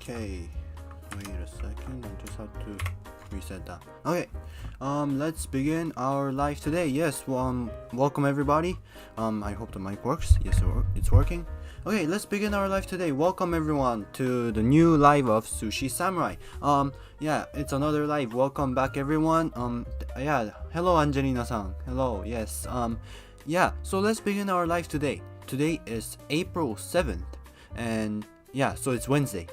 Okay, wait a second, I just have to reset that. Okay, let's begin our live today. Yes, welcome everybody. I hope the mic works. Yes, it's working. Okay, let's begin our live today. Welcome everyone to the new live of Sushi Samurai. Yeah, it's another live. Welcome back everyone. Yeah, hello Angelina-san. Hello, yes. Yeah, so let's begin our live today. Today is April 7th, and yeah, so it's Wednesday.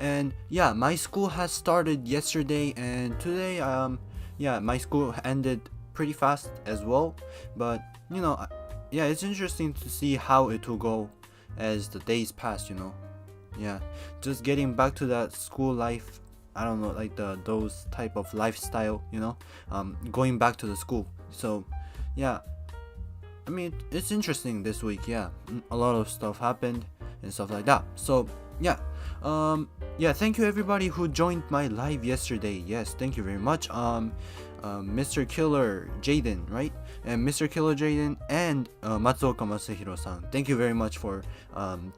And yeah, my school has started yesterday, and today, yeah, my school ended pretty fast as well. But you know, yeah, it's interesting to see how it will go as the days pass. You know, yeah, just getting back to that school life. I don't know, like those type of lifestyle. You know, going back to the school. So, yeah, I mean, it's interesting this week. Yeah, a lot of stuff happened and stuff like that. So yeah. Yeah, thank you everybody who joined my live yesterday. Yes, thank you very much. Mr. Killer Jaden, right? And Mr. Killer Jaden and Matsuoka Masahiro-san. Thank you very much for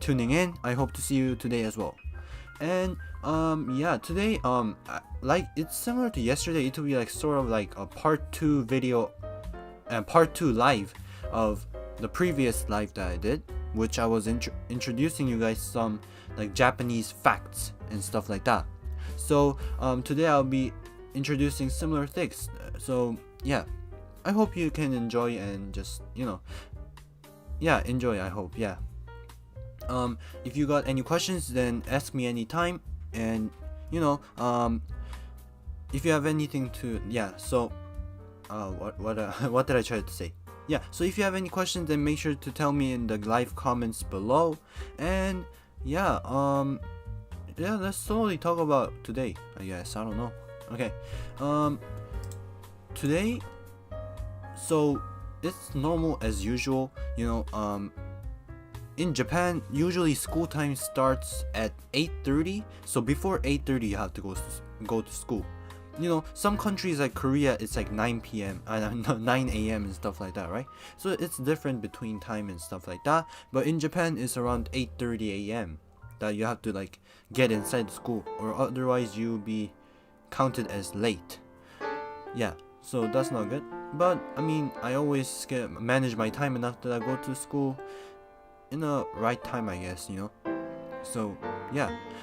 tuning in. I hope to see you today as well. And yeah, today like it's similar to yesterday. It will be like sort of like a part 2 video and part 2 live of the previous live that I did. which I was introducing you guys some like Japanese facts and stuff like that. So today I'll be introducing similar things. So yeah, I hope you can enjoy and just enjoy. I hope. If you got any questions, then ask me anytime, and if you have anything to what did I try to say? So if you have any questions, then make sure to tell me in the live comments below. And let's totally talk about today, I guess. I don't know. Okay. Today, so it's normal as usual. In Japan, usually school time starts at 8:30. So before 8:30, you have to go to school. Some countries like Korea, it's like 9 p.m. 9 a.m. and stuff like that, right? So it's different between time and stuff like that. But in Japan, it's around 8:30 a.m. that you have to like get inside the school, or otherwise you'll be counted as late. So that's not good. But I mean, I always manage my time enough that I go to school in the right time, I guess. So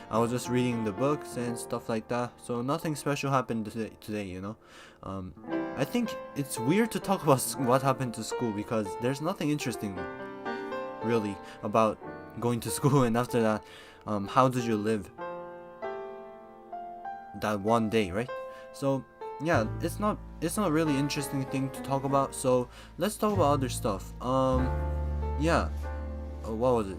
I was just reading the books and stuff like that, so nothing special happened today. I think it's weird to talk about what happened to school, because there's nothing interesting really about going to school. And after that, how did you live that one day, right? So it's not really interesting thing to talk about. So let's talk about other stuff. What was it?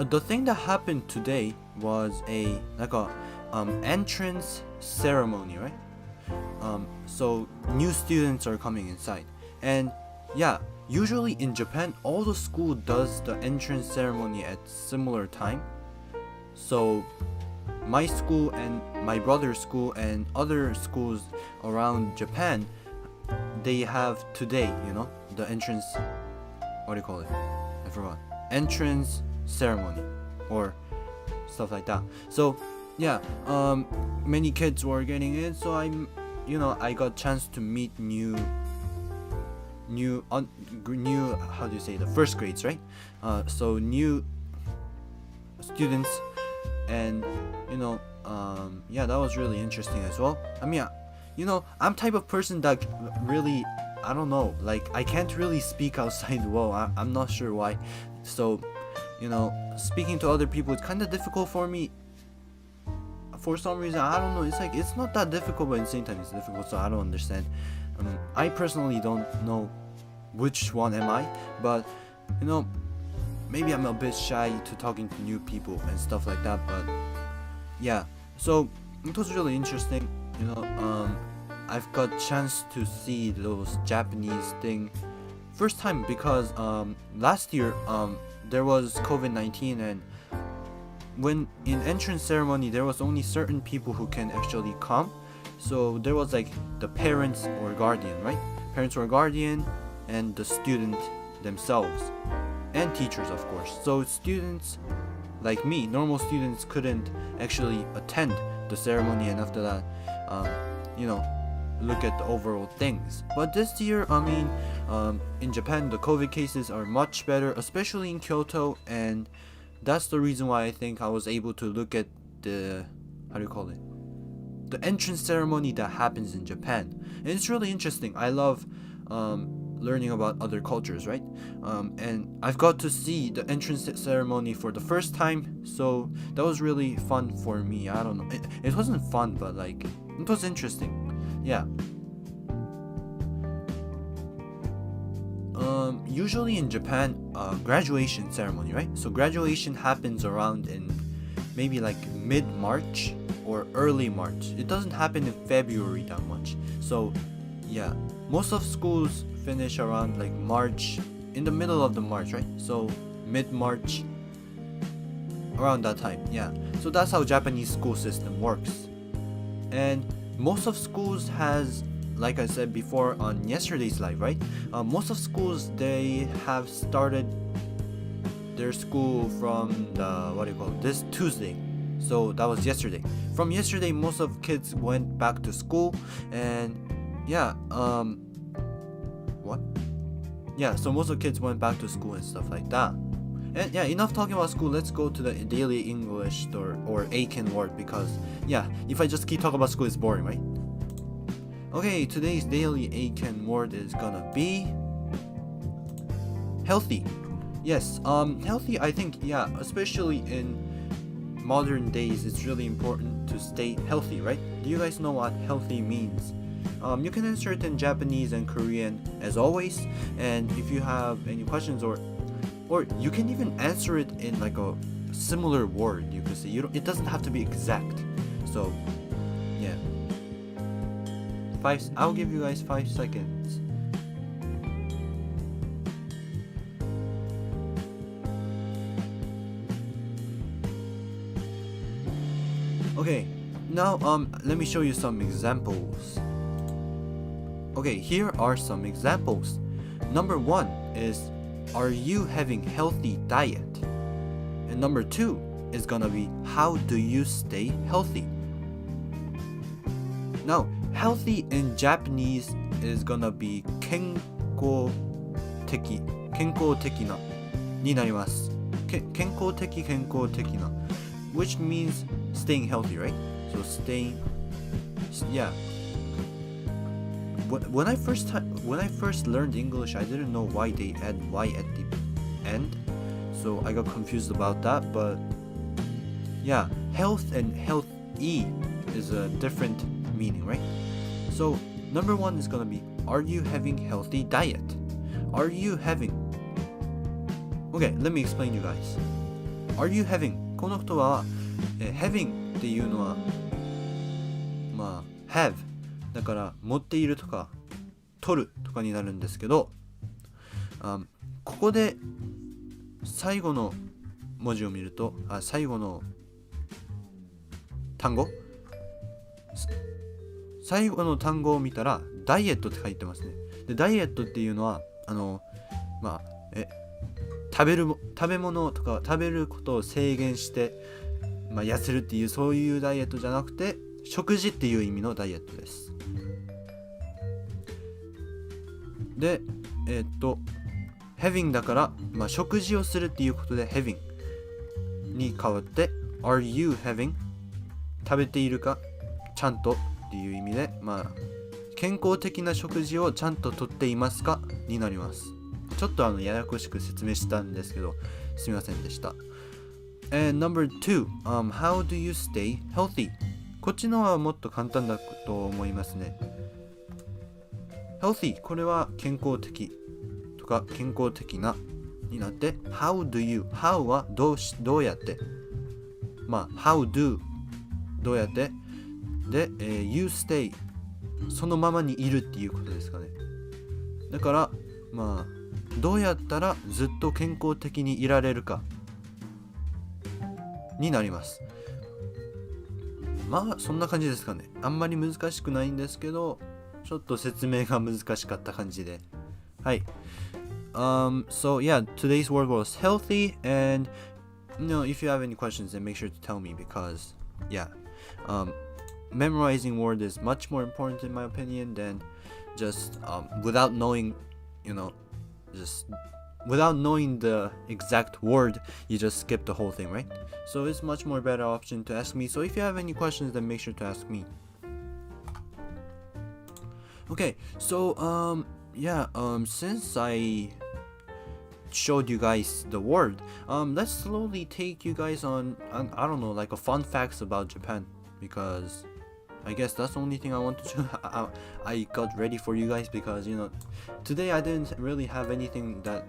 The thing that happened today was a entrance ceremony, right? So new students are coming inside, and usually in Japan, all the school does the entrance ceremony at similar time. So my school and my brother's school and other schools around Japan, they have today, the entrance, what do you call it? I forgot. Entrance ceremony or stuff like that. So many kids were getting in, so I got chance to meet new how do you say, the first grades, right? So new students, and that was really interesting as well. I mean, I'm type of person that really, I don't know, like I can't really speak outside well. I'm not sure why. So speaking to other people, it's kind of difficult for me for some reason. I don't know, it's not that difficult, but at the same time it's difficult, so I don't understand. I personally don't know which one am I, but maybe I'm a bit shy to talking to new people and stuff like that. But so it was really interesting. I've got chance to see those Japanese thing first time, because last year there was COVID-19, and when in entrance ceremony there was only certain people who can actually come. So there was like the parents or guardian, right? Parents or guardian, and the student themselves, and teachers, of course. So students like me, normal students, couldn't actually attend the ceremony, and after that look at the overall things. But this year, in Japan, the COVID cases are much better, especially in Kyoto, and that's the reason why I think I was able to look at the, the entrance ceremony that happens in Japan. And it's really interesting. I love learning about other cultures, right? And I've got to see the entrance ceremony for the first time, so that was really fun for me. I don't know, it wasn't fun, but like it was interesting. Usually in Japan, graduation ceremony, right? So graduation happens around in maybe like mid-March or early March. It doesn't happen in February that much. So most of schools finish around like March, in the middle of the March, right? So mid-March, around that time. So that's how Japanese school system works. And most of schools has, like I said before on yesterday's live, right? Most of schools, they have started their school from this Tuesday. So that was yesterday. From yesterday, most of kids went back to school, and what? Yeah, so most of the kids went back to school and stuff like that. And yeah, enough talking about school. Let's go to the daily English or Aiken word, because yeah, if I just keep talking about school, it's boring, right? Okay, today's daily Aiken word is gonna be healthy. Yes, healthy, I think, yeah, especially in modern days, it's really important to stay healthy, right? Do you guys know what healthy means? You can answer it in Japanese and Korean as always, and if you have any questions, or you can even answer it in like a similar word, you could say. It doesn't have to be exact. So yeah, I'll give you guys 5 seconds. Okay, now let me show you some examples. Okay, here are some examples. Number 1 is, are you having healthy diet? And number 2 is gonna be, how do you stay healthy? Now, healthy in Japanese is gonna be 健康的なになります。健康的な which means staying healthy, right? So staying, yeah. When I first learned English, I didn't know why they add y at the end, so I got confused about that. But yeah, health and healthy is a different meaning, right? So number 1 is gonna be, are you having healthy diet? Are you having? Okay, let me explain you guys. Are you having? この人は、having っていうのはまあ haveだから持っているとか取るとかになるんですけど、ここで最後の文字を見ると、最後の単語を見たらダイエットって書いてますね。でダイエットっていうのは食べ物とか食べることを制限して、痩せるっていう、そういうダイエットじゃなくて、食事っていう意味のダイエットです。でhaving だから、食事をするっていうことで having に変わって、 are you having 食べているかちゃんとっていう意味で、健康的な食事をちゃんととっていますかになります。ちょっとややこしく説明したんですけど、すみませんでした。And number 2, how do you stay healthy? こっちのはもっと簡単だと思いますね。healthy これは健康的とか健康的なになって、 how do you, how はどうやって、how do どうやってで、you stay そのままにいるっていうことですかね。だからどうやったらずっと健康的にいられるかになります。そんな感じですかね。あんまり難しくないんですけど、ちょっと説明が難しかった感じで。はい。So yeah, today's word was healthy, and if you have any questions, then make sure to tell me, because yeah, memorizing word is much more important in my opinion than just without knowing, just without knowing the exact word, you just skip the whole thing, right? So it's much more better option to ask me. So if you have any questions, then make sure to ask me. Okay, so since I showed you guys the word, let's slowly take you guys on I don't know, like a fun facts about Japan, because I guess that's the only thing I wanted to I got ready for you guys, because today I didn't really have anything that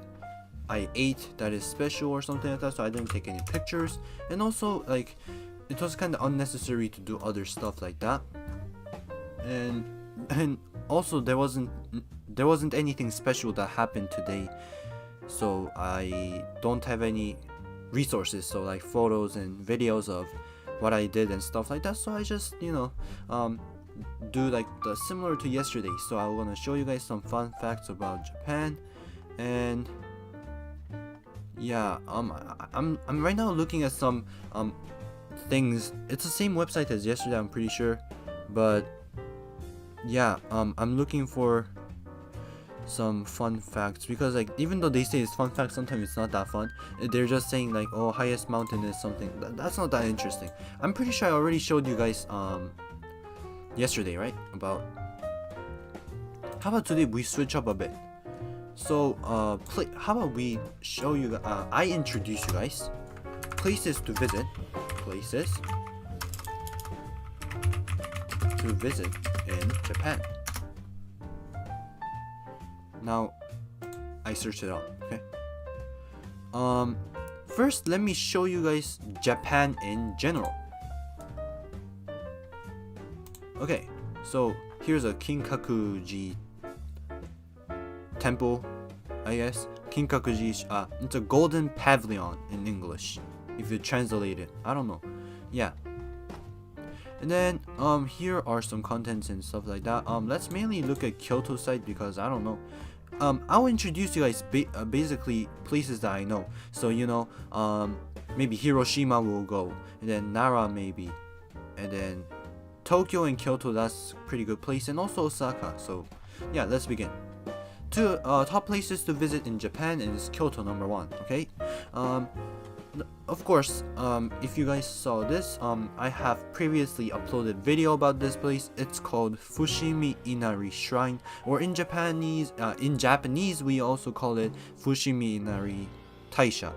I ate that is special or something like that, so I didn't take any pictures, and also like it was kind of unnecessary to do other stuff like that, and also there wasn't anything special that happened today, so I don't have any resources, so like photos and videos of what I did and stuff like that. So I just do like the similar to yesterday. So I'm gonna show you guys some fun facts about Japan, and yeah, I'm right now looking at some things. It's the same website as yesterday, I'm pretty sure, but yeah, I'm looking for some fun facts, because like even though they say it's fun facts, sometimes it's not that fun. They're just saying like, oh, highest mountain is something. That's not that interesting. I'm pretty sure I already showed you guys yesterday, right? About how about today we switch up a bit. So how about we show you I introduce you guys places to visit, places to visit in Japan. Now, I searched it out, okay? First, let me show you guys Japan in general. Okay, so here's a Kinkakuji temple, I guess. Kinkakuji, it's a golden pavilion in English, if you translate it. I don't know. Yeah. And then, here are some contents and stuff like that. Let's mainly look at Kyoto side because I don't know. I'll introduce you guys basically places that I know. So maybe Hiroshima will go, and then Nara maybe, and then Tokyo and Kyoto. That's a pretty good place, and also Osaka. So yeah, let's begin. Two top places to visit in Japan is Kyoto, number 1. Okay. Of course, if you guys saw this, I have previously uploaded video about this place. It's called Fushimi Inari Shrine, or in Japanese we also call it Fushimi Inari Taisha.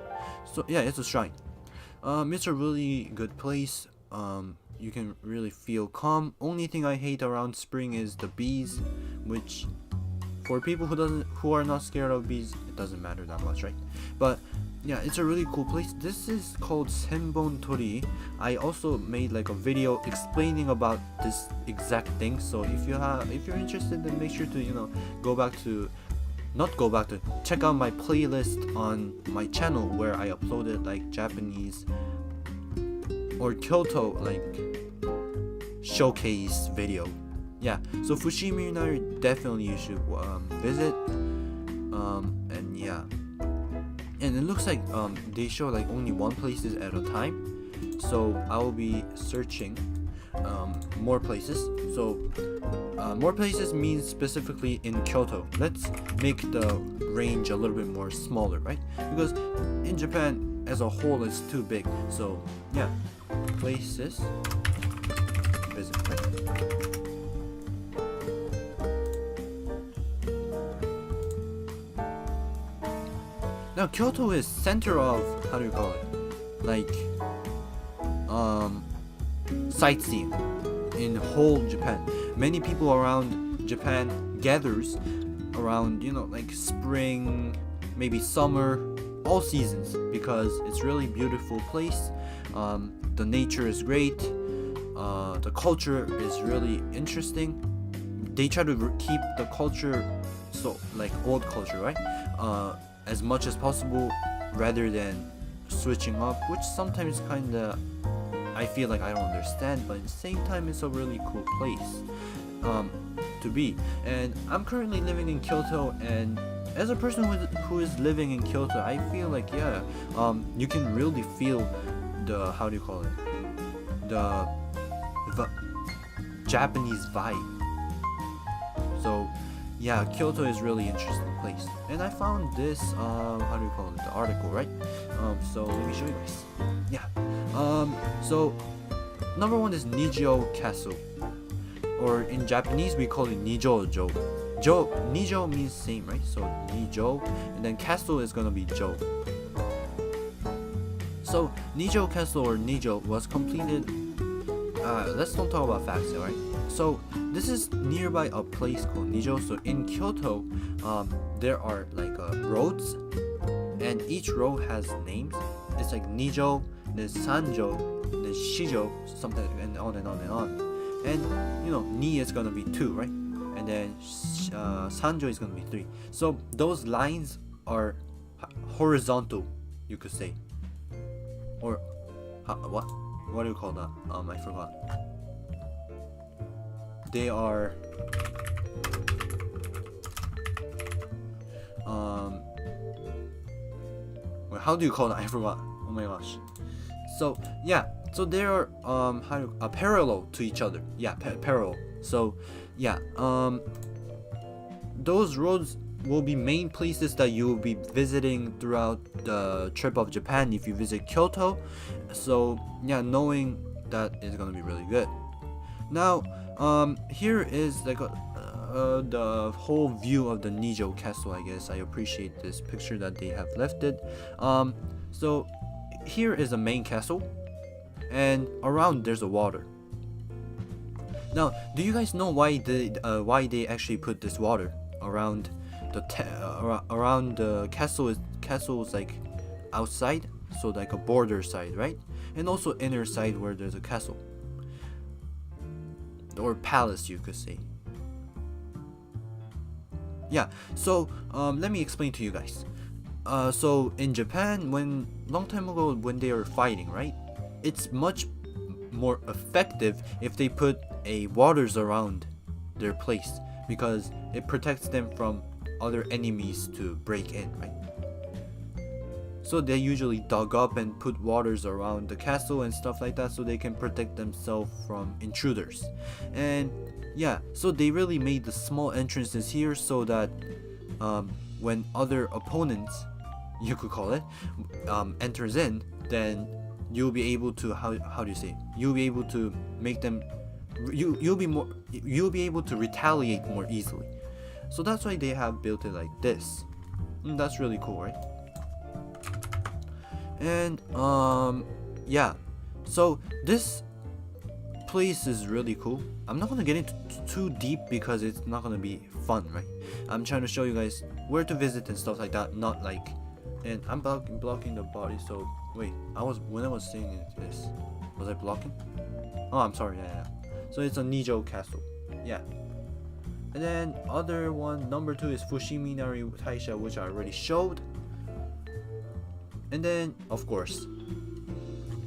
So yeah, it's a shrine. It's a really good place. You can really feel calm. Only thing I hate around spring is the bees, which for people who are not scared of bees, it doesn't matter that much, right? But yeah, it's a really cool place. This is called Senbon Tori. I also made like a video explaining about this exact thing. So if you're interested, then make sure to check out my playlist on my channel where I uploaded like Japanese or Kyoto like showcase video. Yeah, so Fushimi Inari, definitely you should visit. And yeah. And it looks like they show like only one places at a time, so I will be searching more places. So more places means specifically in Kyoto. Let's make the range a little bit more smaller, right? Because in Japan as a whole it's too big. So yeah, places to visit, right? Now Kyoto is center of, how do you call it, like sightseeing in whole Japan. Many people around Japan gathers around like spring, maybe summer, all seasons, because it's really beautiful place. The nature is great. The culture is really interesting. They try to keep the culture so like old culture, right? As much as possible, rather than switching up, which sometimes kinda I feel like I don't understand, but at the same time it's a really cool place to be. And I'm currently living in Kyoto, and as a person who is living in Kyoto, I feel like you can really feel the, how do you call it, the Japanese vibe. So yeah, Kyoto is really interesting place, and I found this how do you call it, the article, right? So let me show you guys. Yeah. So number 1 is Nijo Castle, or in Japanese we call it Nijo-jo. Nijo means same, right? So Nijo, and then castle is gonna be Jo. So Nijo Castle, or Nijo, was completed. Let's don't talk about facts here, right? So this is nearby a place called Nijo. So in Kyoto, there are like roads, and each road has names. It's like Nijo, then Sanjo, then Shijo, something, and on and on and on. And Ni is gonna be 2, right? And then Sanjo is gonna be 3. So those lines are horizontal, you could say, or what do you call that? I forgot. They are how do you call it? I forgot. Oh my gosh. So yeah, so they are parallel to each other. Yeah, parallel. So yeah, those roads will be main places that you will be visiting throughout the trip of Japan if you visit Kyoto. So yeah, knowing that is gonna be really good. Now, here is like the whole view of the Nijo Castle. I guess I appreciate this picture that they have left it. So here is the main castle, and around there's a water. Now, do you guys know why they actually put this water around around the castle? Castle is like outside, so like a border side, right? And also inner side where there's a castle or palace, you could say. Yeah. So let me explain to you guys. So in Japan, when long time ago when they were fighting, right? It's much more effective if they put a waters around their place, because it protects them from other enemies to break in, right? So they usually dug up and put waters around the castle and stuff like that so they can protect themselves from intruders. And yeah, so they really made the small entrances here so that when other opponents, you could call it, enters in, then you'll be able to how do you say, you'll be able to make them, you'll be able to retaliate more easily. So that's why they have built it like this. That's really cool, right? And yeah, so this place is really cool. I'm not gonna get into too deep because it's not gonna be fun, right? I'm trying to show you guys where to visit and stuff like that, not like, and I'm blocking the body. So wait, when I was saying this, was I blocking? Oh, I'm sorry. Yeah. So it's a Nijo Castle. Yeah. And then other one, number 2 is Fushiminari Taisha, which I already showed. And then of course,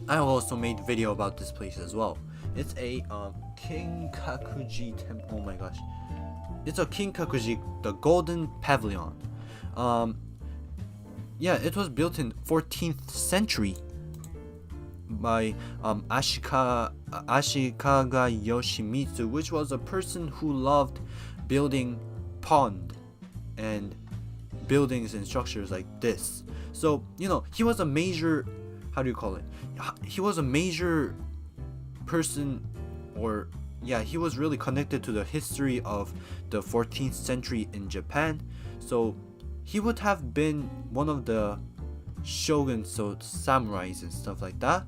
I also made video about this place as well. It's a Kinkakuji temple. Oh my gosh, it's a Kinkakuji, the Golden Pavilion. Yeah, it was built in 14th century by Ashikaga Yoshimitsu, which was a person who loved building pond and buildings and structures like this. So, you know, he was a major, how do you call it? He was a major person, or yeah, he was really connected to the history of the 14th century in Japan. So he would have been one of the shoguns, so samurais and stuff like that,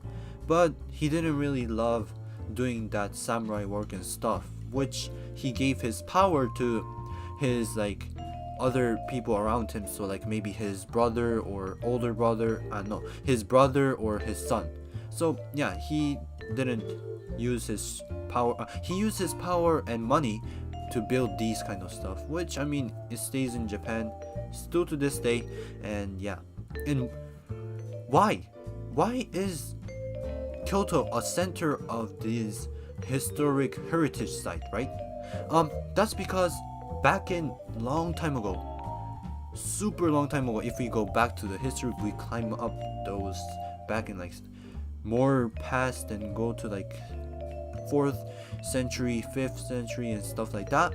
but he didn't really love doing that samurai work and stuff, which he gave his power to his like other people around him. So like maybe his brother or older brother, no, his brother or his son. So yeah, he didn't use his power. He used his power and money to build these kind of stuff, which I mean, it stays in Japan still to this day. And yeah, and why is Kyoto a center of this historic heritage site, right? That's because back in long time ago, super long time ago, if we go back to the history, we climb up those back in like more past and go to like 4th century, 5th century and stuff like that.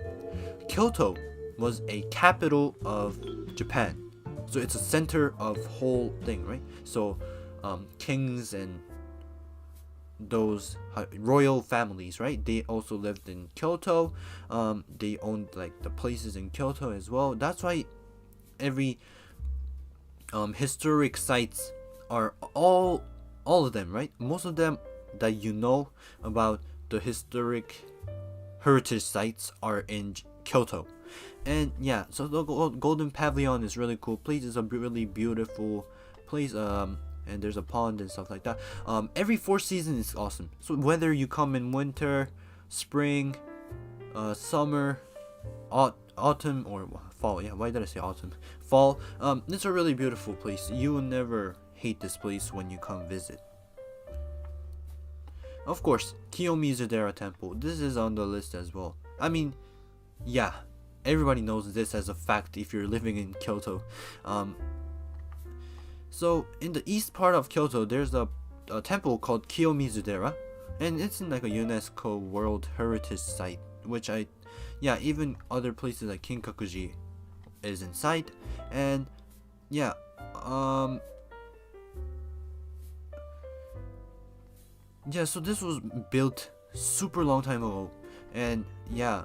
Kyoto was a capital of Japan, so it's a center of whole thing, right? So kings and those royal families, right, they also lived in Kyoto. They owned like the places in Kyoto as well. That's why every historic sites are all of them, right? Most of them that you know about the historic heritage sites are in Kyoto. And yeah, so the Golden Pavilion is really cool place. It's a really beautiful place. And there's a pond and stuff like that. Every 4 seasons is awesome. So whether you come in winter, spring, summer, autumn, or fall. Yeah, why did I say autumn? Fall. It's a really beautiful place. You will never hate this place when you come visit. Of course, Kiyomizudera Temple. This is on the list as well. I mean, yeah, everybody knows this as a fact if you're living in Kyoto. So in the east part of Kyoto, there's a temple called Kiyomizudera, and it's in like a UNESCO World Heritage Site, which even other places like Kinkakuji, is inside. And yeah, yeah, so this was built super long time ago, and yeah,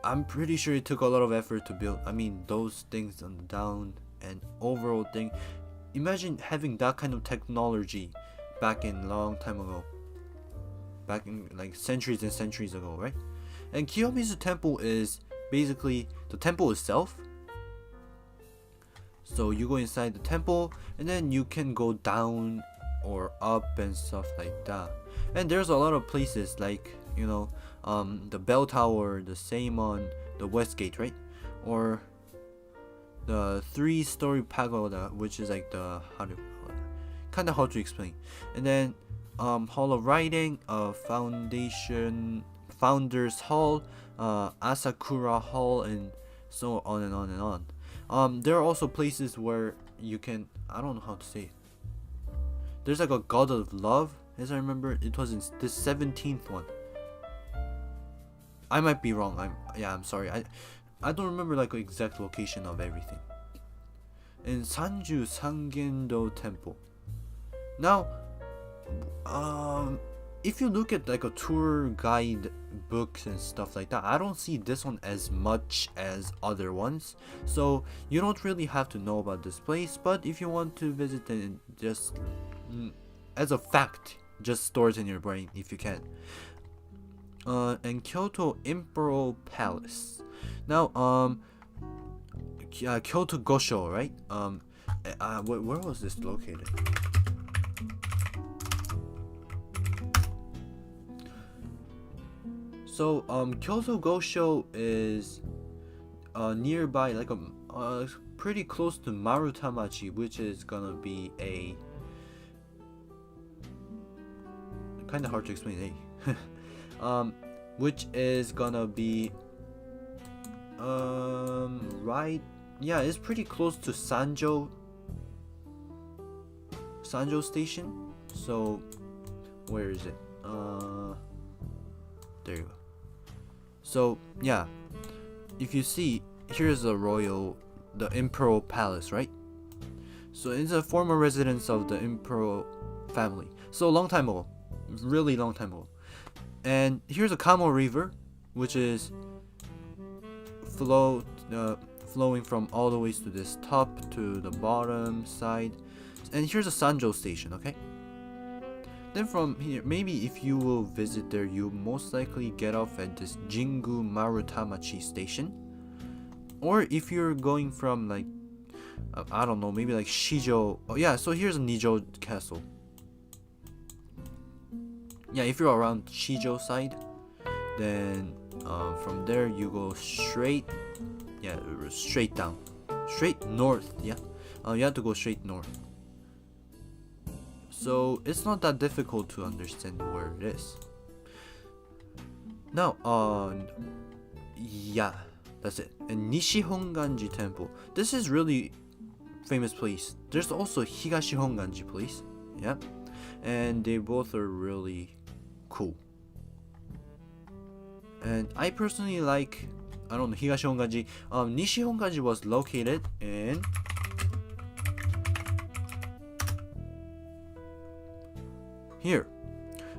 I'm pretty sure it took a lot of effort to build. I mean, those things on the down and overall thing. Imagine having that kind of technology back in long time ago. Back in like centuries and centuries ago, right? And Kiyomizu Temple is basically the temple itself. So you go inside the temple and then you can go down or up and stuff like that. And there's a lot of places like, you know, the bell tower, the same on the west gate, right? Or the 3-story pagoda, which is like the kind of hard to explain. And then hall of writing, founders hall, Asakura hall, and so on and on and on. There are also places where you can, I don't know how to say it. There's like a god of love, as I remember. It was in the 17th one. I might be wrong. I'm sorry. I don't remember like the exact location of everything. And Sanju Sangendo Temple. Now, if you look at like a tour guide books and stuff like that, I don't see this one as much as other ones. So you don't really have to know about this place. But if you want to visit, then just as a fact, just store it in your brain if you can. And Kyoto Imperial Palace. Now, Kyoto Gosho, right? Where was this located? So, Kyoto Gosho is nearby, like pretty close to Marutamachi, which is gonna be a kind of hard to explain, eh? Which is gonna be right, yeah, it's pretty close to Sanjo station. So where is it? There you go. So yeah, if you see, here's the Imperial Palace, right? So it's a former residence of the Imperial family. So long time ago, really long time ago. And here's a Kamo River, which is flowing from all the ways to this top to the bottom side. And here's a Sanjo station, okay? Then from here, maybe if you will visit there, you most likely get off at this Jingu Marutamachi station. Or if you're going from like, I don't know, maybe like Shijo. Oh yeah, so here's a Nijo Castle. Yeah, if you're around Shijo side, then from there you go straight down, straight north. Yeah, you have to go straight north. So it's not that difficult to understand where it is. Now, yeah, that's it. And Nishihonganji Temple. This is really famous place. There's also Higashihonganji place. Yeah, and they both are really cool. And I personally like, I don't know, Higashihonganji. Nishihonganji was located in here.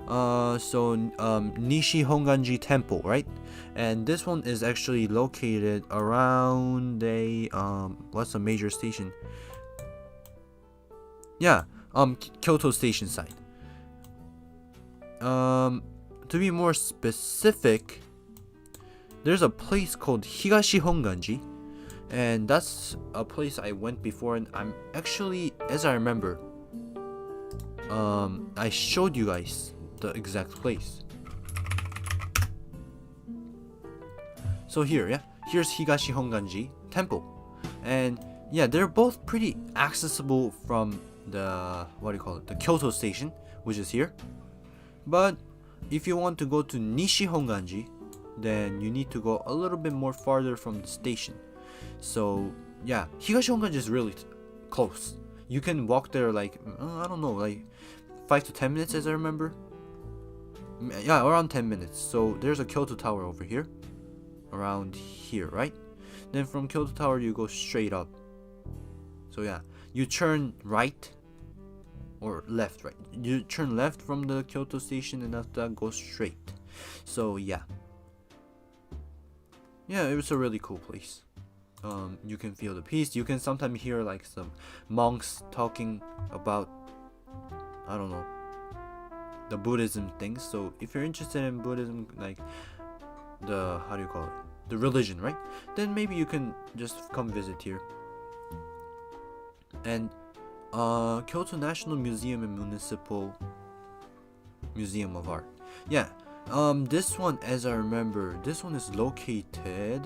So Nishihonganji Temple, right? And this one is actually located around a what's the major station? Yeah, Kyoto station side. To be more specific, there's a place called Higashihonganji, and that's a place I went before, and I'm actually, as I remember, I showed you guys the exact place. So here, yeah, here's Higashihonganji Temple, and yeah, they're both pretty accessible from the, what do you call it, the Kyoto station, which is here. But if you want to go to Nishihonganji, then you need to go a little bit more farther from the station. So yeah, Higashihonganji is really close. You can walk there like, I don't know, like 5 to 10 minutes as I remember. Yeah, around 10 minutes. So there's a Kyoto Tower over here. Around here, right? Then from Kyoto Tower you go straight up. So yeah, you turn right or left, right? You turn left from the Kyoto station, and after that go straight. So yeah, it was a really cool place. You can feel the peace. You can sometimes hear like some monks talking about, I don't know, the Buddhism things. So if you're interested in Buddhism, like the, how do you call it, the religion, right? Then maybe you can just come visit here. And Kyoto National Museum and Municipal Museum of Art. Yeah. This one, as I remember, this one is located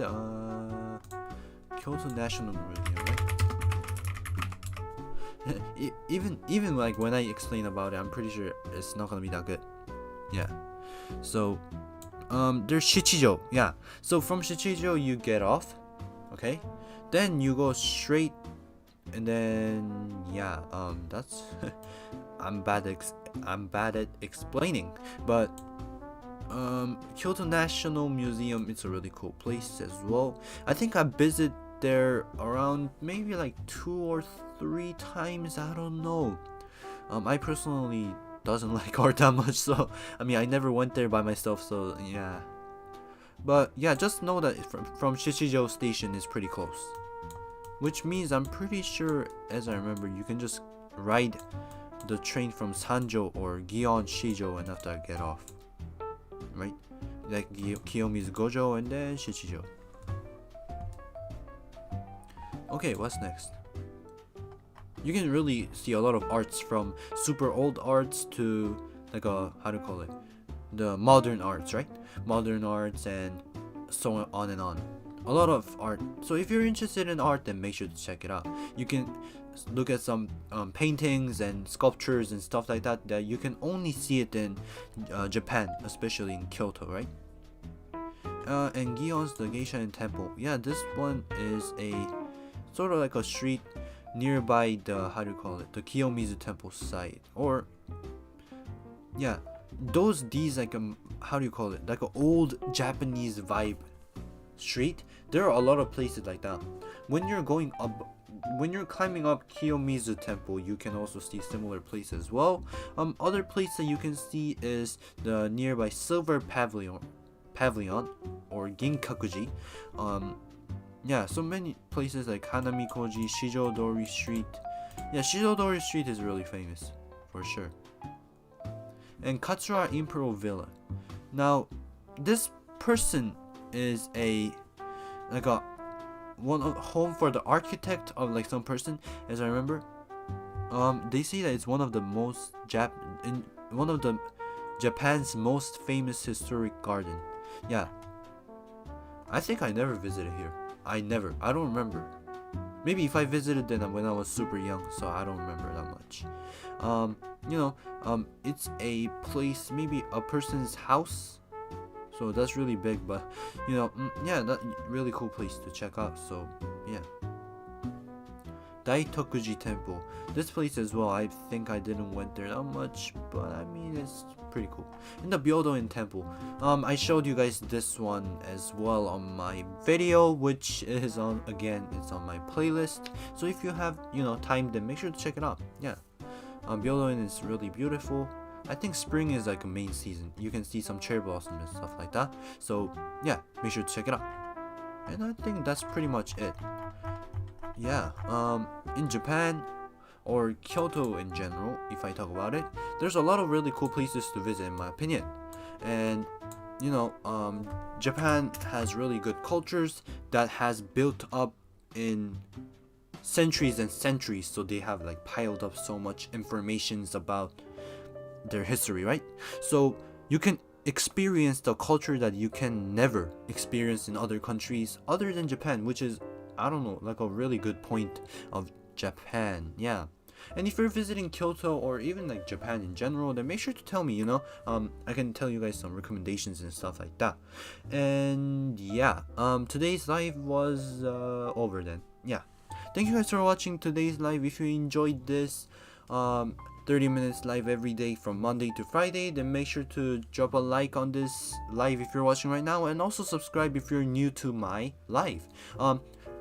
Kyoto National Museum, right? even like when I explain about it, I'm pretty sure it's not gonna be that good. Yeah. So there's Shichijo. Yeah. So from Shichijo you get off, okay? Then you go straight, and then yeah, that's I'm bad at explaining, but Kyoto National Museum, it's a really cool place as well. I think I visited there around maybe like 2 or 3 times, I don't know. I personally doesn't like art that much, so I mean I never went there by myself, so yeah. But yeah, just know that from Shichijo station is pretty close, which means I'm pretty sure, as I remember, you can just ride the train from Sanjo or Gion Shijo and after I get off, right? Like Kiyomizudera and then Shichijo. Okay, what's next? You can really see a lot of arts, from super old arts to like a, how to call it, the modern arts, right? Modern arts and so on and on. A lot of art. So if you're interested in art, then make sure to check it out. You can look at some paintings and sculptures and stuff like that you can only see it in Japan, especially in Kyoto, right? And Gion's the Geisha and Temple. Yeah, this one is a sort of like a street nearby the, how do you call it, the Kiyomizu Temple site, or yeah, these like how do you call it, like an old Japanese vibe street. There are a lot of places like that. When you're climbing up Kiyomizu Temple, you can also see similar places as well. Other place that you can see is the nearby Silver Pavilion or Ginkakuji. Yeah, so many places like Hanamikoji, Shijodori Street. Yeah, Shijodori Street is really famous for sure. And Katsura Imperial Villa. Now, this person is a home for the architect of like some person, as I remember. They say that it's one of the Japan's most famous historic garden. Yeah. I think I never visited here. I don't remember. Maybe if I visited then when I was super young, so I don't remember that much. It's a place, maybe a person's house. So that's really big, but that really cool place to check out. So yeah. Daitokuji Temple. This place as well, I think I didn't went there that much, but I mean it's pretty cool. And the Byodoin Temple. I showed you guys this one as well on my video, which is it's on my playlist. So if you have time, then make sure to check it out. Yeah. Byodoin is really beautiful. I think spring is like a main season. You can see some cherry blossoms and stuff like that. So yeah, make sure to check it out. And I think that's pretty much it. Yeah, in Japan or Kyoto in general, if I talk about it, there's a lot of really cool places to visit in my opinion. And Japan has really good cultures that has built up in centuries and centuries, so they have like piled up so much informations about their history, right? So you can experience the culture that you can never experience in other countries other than Japan, which is, I don't know, like a really good point of Japan. Yeah. And if you're visiting Kyoto or even like Japan in general, then make sure to tell me, I can tell you guys some recommendations and stuff like that. And yeah, today's live was over then. Yeah. Thank you guys for watching today's live. If you enjoyed this, 30 minutes live every day from Monday to Friday. Then make sure to drop a like on this live if you're watching right now, and also subscribe if you're new to my live.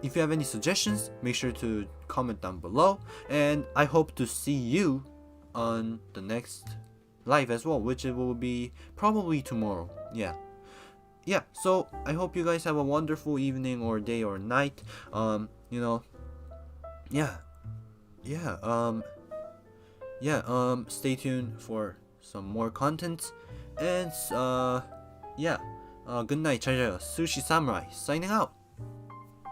If you have any suggestions, make sure to comment down below, and I hope to see you on the next live as well, which it will be probably tomorrow. Yeah, so I hope you guys have a wonderful evening or day or night. Stay tuned for some more content, and good night. 잘 자요. Sushi Samurai signing out.